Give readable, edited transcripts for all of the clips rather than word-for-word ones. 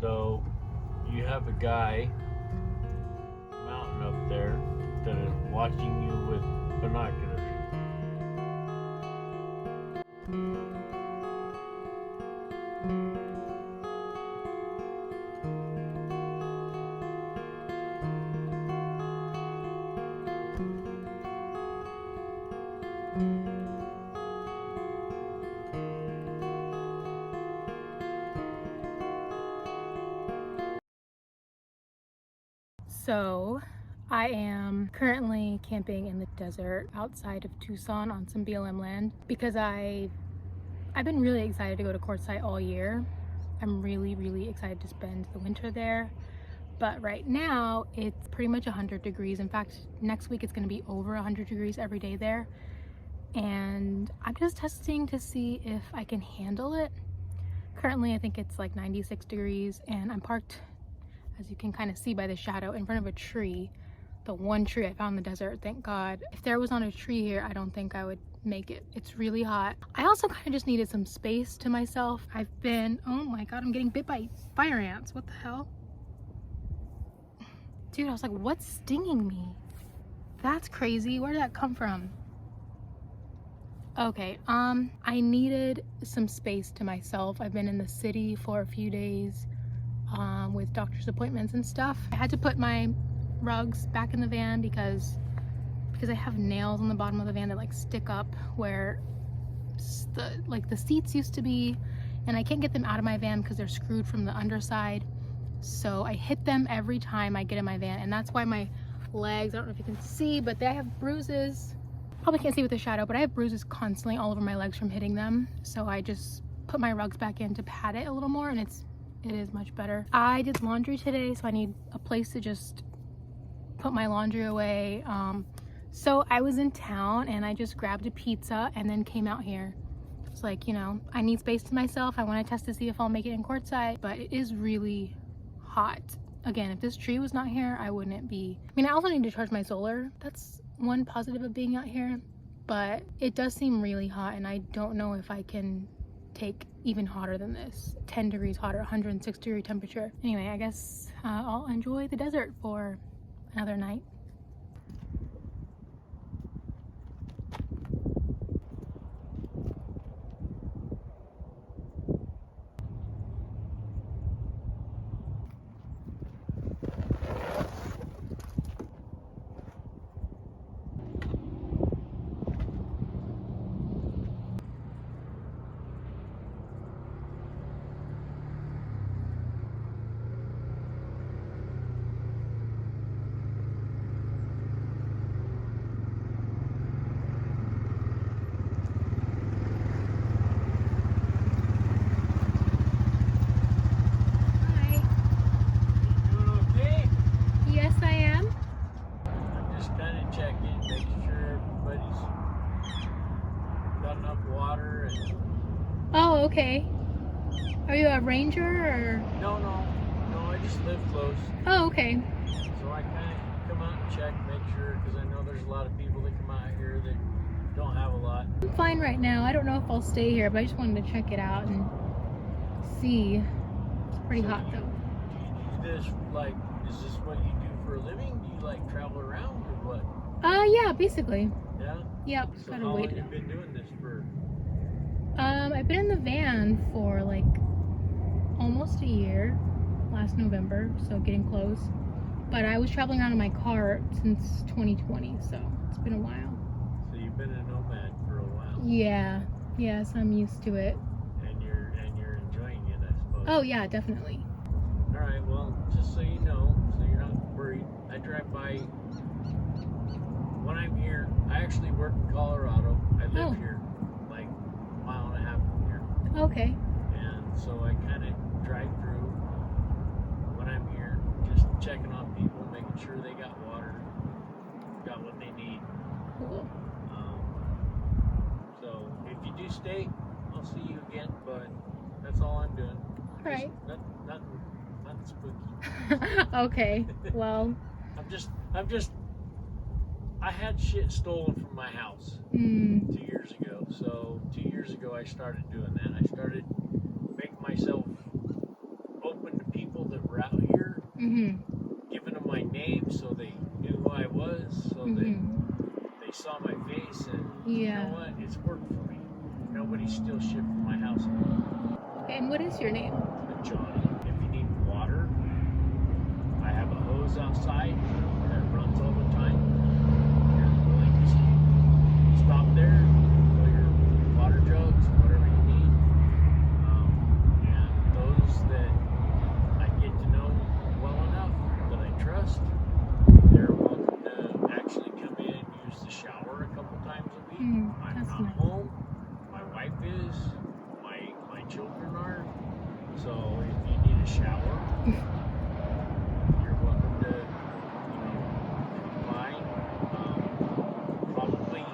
So you have a guy mountain up there that is watching you with binoculars. So I am currently camping in the desert outside of Tucson on some BLM land because I've been really excited to go to Quartzsite all year. I'm really excited to spend the winter there. But right now it's pretty much 100 degrees. In fact, next week it's going to be over 100 degrees every day there. And I'm just testing to see if I can handle it. Currently I think it's like 96 degrees and I'm parked, as you can kind of see by the shadow, in front of a tree. The one tree I found in the desert, thank God. If there was not a tree here, I don't think I would make it. It's really hot. I also kind of just needed some space to myself. I've been, oh my God, I'm getting bit by fire ants. What the hell? Dude, I was like, what's stinging me? That's crazy. Where did that come from? Okay, I needed some space to myself. I've been in the city for a few days with doctor's appointments and stuff. I had to put my rugs back in the van because I have nails on the bottom of the van that like stick up where the seats used to be, and I can't get them out of my van because they're screwed from the underside. So I hit them every time I get in my van, and that's why my legs, I don't know if you can see, but I have bruises. Probably can't see with the shadow, but I have bruises constantly all over my legs from hitting them. So I just put my rugs back in to pad it a little more, and it is much better. I did laundry today, so I need a place to just put my laundry away. So I was in town and I just grabbed a pizza and then came out here. It's like, you know, I need space to myself. I want to test to see if I'll make it in Quartzsite, but it is really hot. Again, if this tree was not here, I wouldn't be. I mean, I also need to charge my solar. That's one positive of being out here, but it does seem really hot and I don't know if I can take even hotter than this. 10 degrees hotter, 106 degree temperature. Anyway, I guess I'll enjoy the desert for another night. Oh, okay. Are you a ranger or? No, I just live close. Oh, okay. So I kind of come out and check, make sure, because I know there's a lot of people that come out here that don't have a lot. I'm fine right now. I don't know if I'll stay here, but I just wanted to check it out and see. It's pretty hot though. Do you do this, like, is this what you do for a living? Do you like travel around or what? Yeah, basically. Yeah? Yep. So how long have you been doing this for? I've been in the van for like almost a year, last November, so getting close. But I was traveling around in my car since 2020, so it's been a while. So you've been a nomad for a while. Yeah, yes, I'm used to it. And you're enjoying it, I suppose. Oh yeah, definitely. All right, well, just so you know, so you're not worried, I drive by when I'm here. I actually work in Colorado. I live here, like a mile and a half from here. Okay. And so I kind of drive through when I'm here, just checking on people, making sure they got water, got what they need. Cool. So if you do stay, I'll see you again, but that's all I'm doing. All right. Nothing spooky. Okay. Well. I had shit stolen from my house 2 years ago. So 2 years ago I started doing that. I started making myself open to people giving them my name so they knew who I was, so that they saw my face, and you know what? It's worked for me. Nobody steals shit from my house. And what is your name? Johnny. If you need water, I have a hose outside that runs all the time. You're willing to stop there, fill your water jugs, whatever you need. And those that I get to know well enough that I trust, they're welcome to actually come in and use the shower a couple times a week. I'm not home. My wife is. My children are. So if you need a shower, you're welcome to, come by. Probably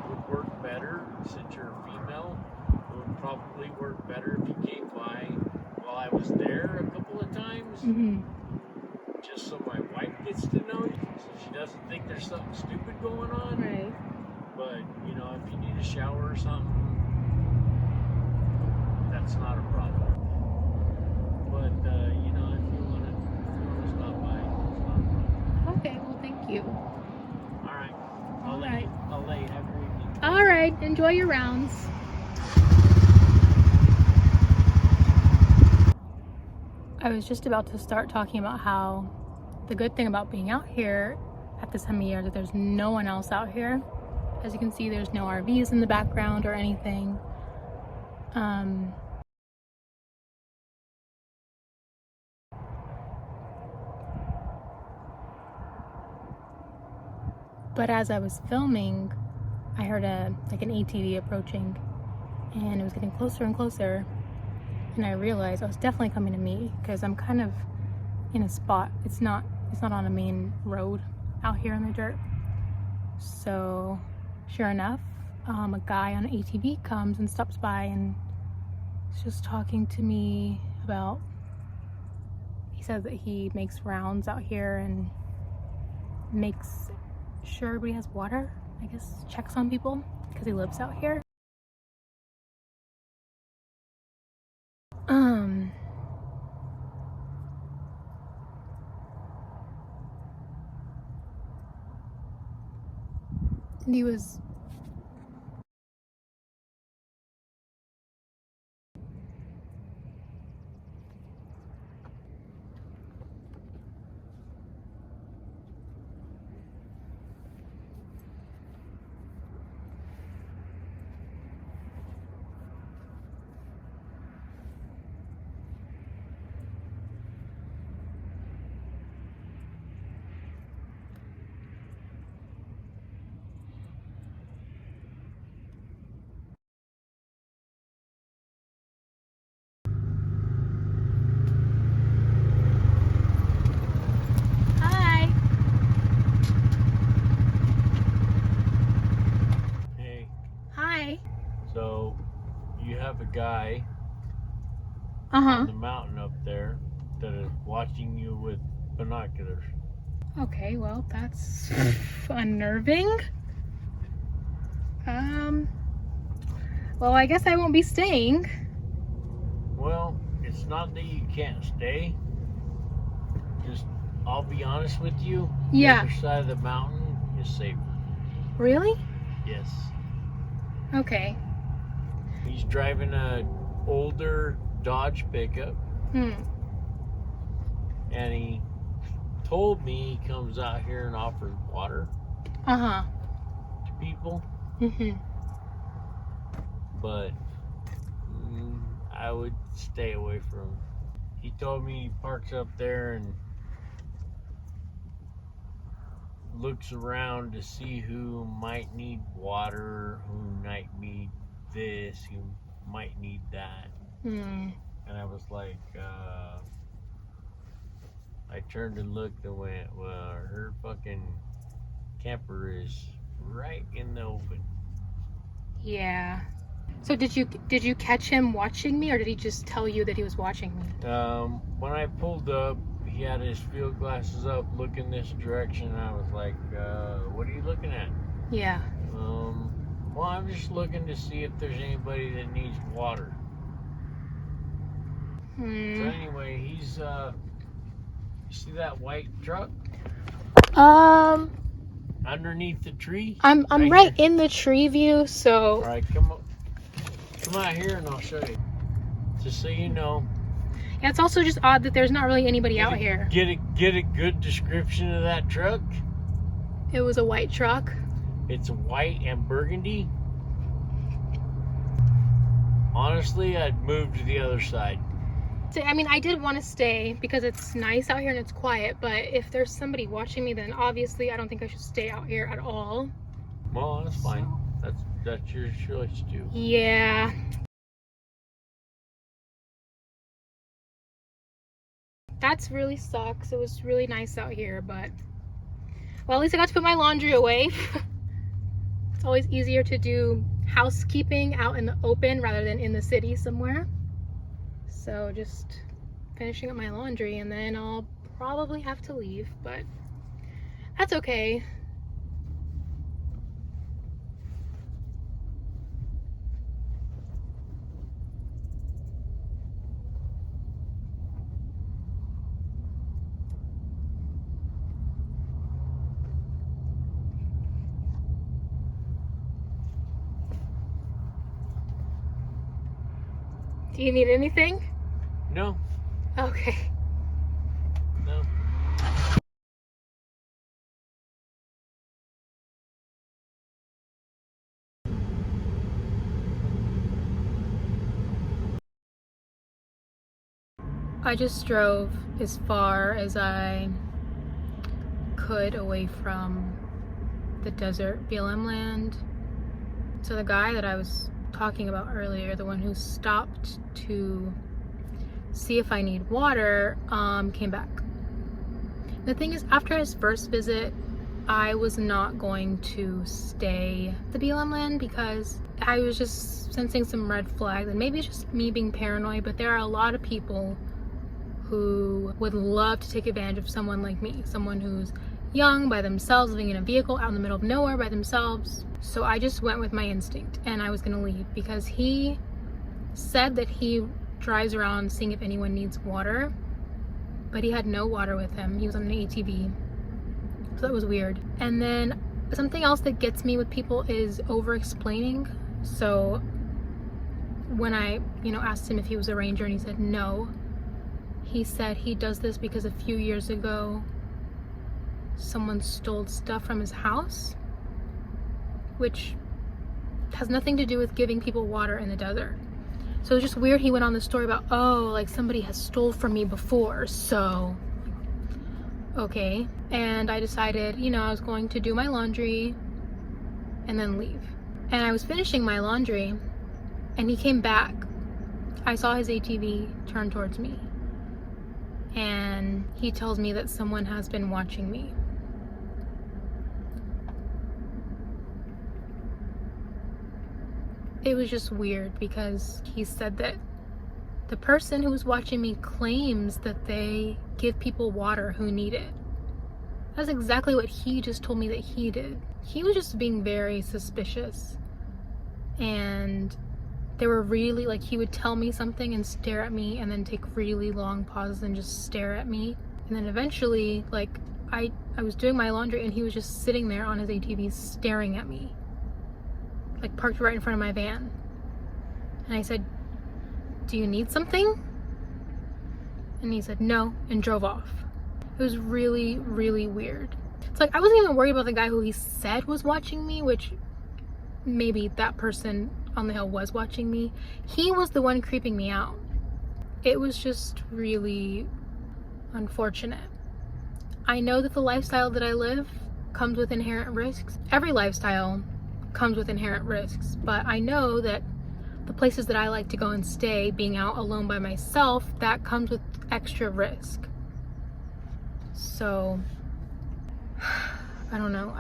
would work better since you're a female. It would probably work better if you came by while I was there a couple of times. Just so my wife gets to know you, so she doesn't think there's something stupid going on. Right. But, if you need a shower or something, that's not a problem. But, if you want to stop by, it's not a problem. Okay, well, thank you. All right. I'll let you have your evening. All right, enjoy your rounds. I was just about to start talking about how the good thing about being out here at this time of year that there's no one else out here. As you can see, there's no RVs in the background or anything. But as I was filming, I heard an ATV approaching, and it was getting closer and closer, and I realized I was definitely coming to me because I'm kind of in a spot. It's not on a main road out here in the dirt. So sure enough, a guy on an ATV comes and stops by and is just talking to me about, he says that he makes rounds out here and makes sure everybody has water, I guess, checks on people because he lives out here. And he was So, you have a guy on the mountain up there that is watching you with binoculars. Okay, well, that's unnerving. Well, I guess I won't be staying. Well, it's not that you can't stay. Just, I'll be honest with you. Yeah. The other side of the mountain is safer. Really? Yes. Okay. He's driving a older Dodge pickup. And he told me he comes out here and offers water. To people. But I would stay away from him. He told me he parks up there and looks around to see who might need water, who might need this, who might need that. And I was like, I turned and looked and went, well, her fucking camper is right in the open. Yeah. So did you catch him watching me, or did he just tell you that he was watching me? When I pulled up, he had his field glasses up looking this direction, and I was like, what are you looking at? Yeah. Well, I'm just looking to see if there's anybody that needs water. So anyway, he's See that white truck underneath the tree? I'm right in the tree view, so. All right, come out here and I'll show you. Just so you know. Yeah, it's also just odd that there's not really anybody out here. Get a good description of that truck. It was a white truck. It's white and burgundy. Honestly, I'd move to the other side. So, I mean, I did want to stay because it's nice out here and it's quiet, but if there's somebody watching me, then obviously I don't think I should stay out here at all. Well, that's fine. That's your choice too. Yeah. That's really sucks. It was really nice out here, but well, at least I got to put my laundry away. It's always easier to do housekeeping out in the open rather than in the city somewhere. So just finishing up my laundry and then I'll probably have to leave, but that's okay. Do you need anything? No. Okay. No. I just drove as far as I could away from the desert BLM land. So the guy that I was talking about earlier, the one who stopped to see if I need water, came back. The thing is, after his first visit, I was not going to stay at the BLM land because I was just sensing some red flags, and maybe it's just me being paranoid, but there are a lot of people who would love to take advantage of someone like me, someone who's young, by themselves, living in a vehicle out in the middle of nowhere by themselves. So I just went with my instinct and I was gonna leave because he said that he drives around seeing if anyone needs water, but he had no water with him. He was on an ATV, so that was weird. And then something else that gets me with people is over explaining. So when I asked him if he was a ranger and he said no, he said he does this because a few years ago someone stole stuff from his house, which has nothing to do with giving people water in the desert. So it's just weird he went on the story about, oh, like somebody has stole from me before, so okay. And I decided, I was going to do my laundry and then leave. And I was finishing my laundry and he came back. I saw his ATV turn towards me and he tells me that someone has been watching me. It was just weird because he said that the person who was watching me claims that they give people water who need it. That's exactly what he just told me that he did. He was just being very suspicious. And they were really, like, he would tell me something and stare at me and then take really long pauses and just stare at me. And then eventually, like, I was doing my laundry and he was just sitting there on his ATV staring at me. Like, parked right in front of my van. And I said, do you need something? And he said no and drove off. It was really, really weird. It's like, I wasn't even worried about the guy who he said was watching me, which maybe that person on the hill was watching me. He was the one creeping me out. It was just really unfortunate. I know that the lifestyle that I live comes with inherent risks. Every lifestyle comes with inherent risks, but I know that the places that I like to go and stay, being out alone by myself, that comes with extra risk. So I don't know.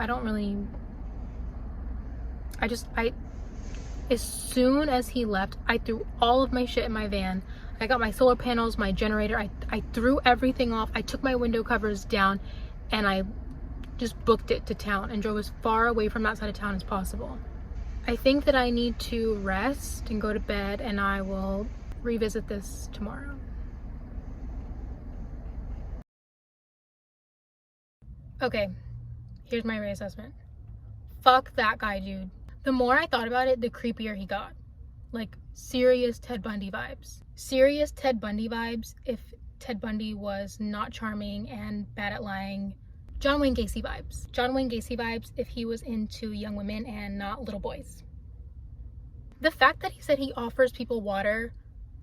As soon as he left, I threw all of my shit in my van. I got my solar panels, my generator, I threw everything off. I took my window covers down and I just booked it to town and drove as far away from that side of town as possible. I think that I need to rest and go to bed, and I will revisit this tomorrow. Okay, here's my reassessment. Fuck that guy, dude. The more I thought about it, the creepier he got. Like, serious Ted Bundy vibes. Serious Ted Bundy vibes if Ted Bundy was not charming and bad at lying. John Wayne Gacy vibes. John Wayne Gacy vibes if he was into young women and not little boys. The fact that he said he offers people water,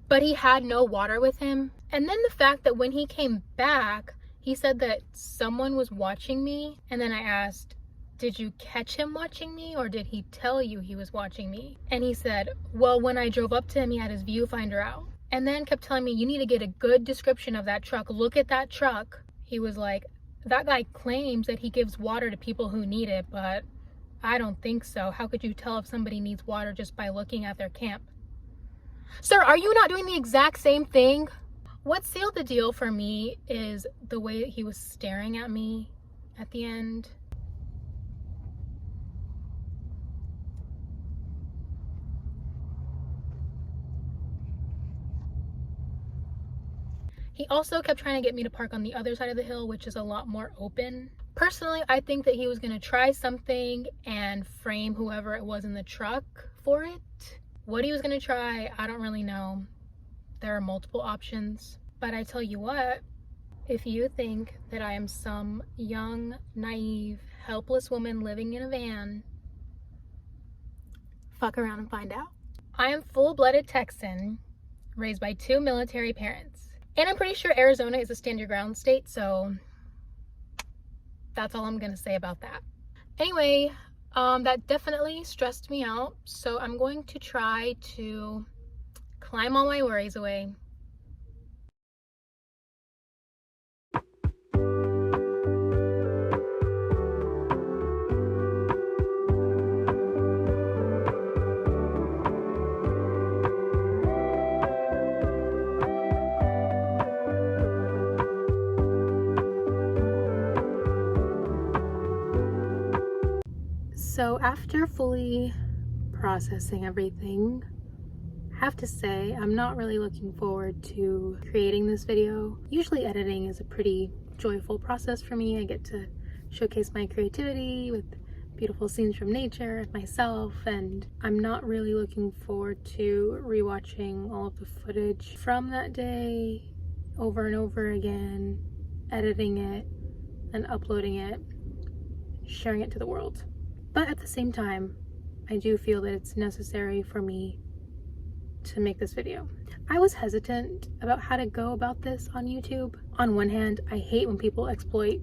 but he had no water with him. And then the fact that when he came back, he said that someone was watching me. And then I asked, did you catch him watching me or did he tell you he was watching me? And he said, well, when I drove up to him, he had his viewfinder out. And then kept telling me, you need to get a good description of that truck. Look at that truck. He was like, that guy claims that he gives water to people who need it, but I don't think so. How could you tell if somebody needs water just by looking at their camp? Sir, are you not doing the exact same thing? What sealed the deal for me is the way that he was staring at me at the end. He also kept trying to get me to park on the other side of the hill, which is a lot more open. Personally, I think that he was going to try something and frame whoever it was in the truck for it. What he was going to try, I don't really know. There are multiple options. But I tell you what, if you think that I am some young, naive, helpless woman living in a van, fuck around and find out. I am full-blooded Texan, raised by 2 military parents. And I'm pretty sure Arizona is a stand your ground state, so that's all I'm gonna say about that. Anyway, that definitely stressed me out, so I'm going to try to climb all my worries away. So after fully processing everything, I have to say I'm not really looking forward to creating this video. Usually editing is a pretty joyful process for me. I get to showcase my creativity with beautiful scenes from nature and myself, and I'm not really looking forward to rewatching all of the footage from that day over and over again, editing it and uploading it, sharing it to the world. But at the same time, I do feel that it's necessary for me to make this video. I was hesitant about how to go about this on YouTube. On one hand, I hate when people exploit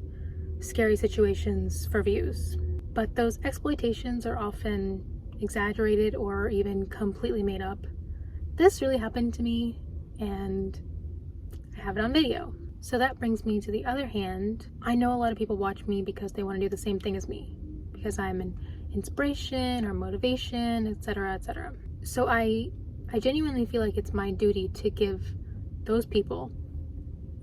scary situations for views, but those exploitations are often exaggerated or even completely made up. This really happened to me, and I have it on video. So that brings me to the other hand. I know a lot of people watch me because they want to do the same thing as me, because I'm an inspiration or motivation, etc., etc. So I genuinely feel like it's my duty to give those people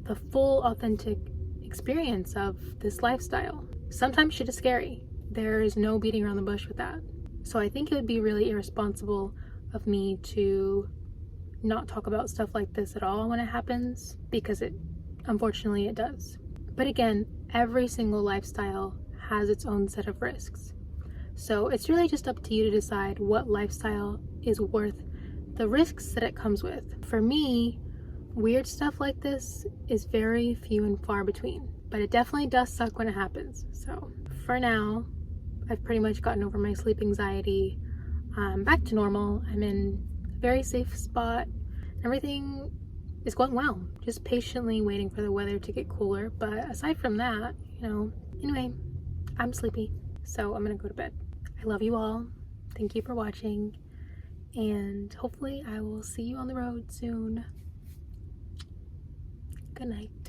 the full, authentic experience of this lifestyle. Sometimes shit is scary. There is no beating around the bush with that. So I think it would be really irresponsible of me to not talk about stuff like this at all when it happens, because unfortunately it does. But again, every single lifestyle has its own set of risks. So it's really just up to you to decide what lifestyle is worth the risks that it comes with. For me, weird stuff like this is very few and far between, but it definitely does suck when it happens. So for now, I've pretty much gotten over my sleep anxiety. I'm back to normal. I'm in a very safe spot. Everything is going well. Just patiently waiting for the weather to get cooler. But aside from that, anyway, I'm sleepy, so I'm gonna go to bed. I love you all. Thank you for watching, and hopefully I will see you on the road soon. Good night.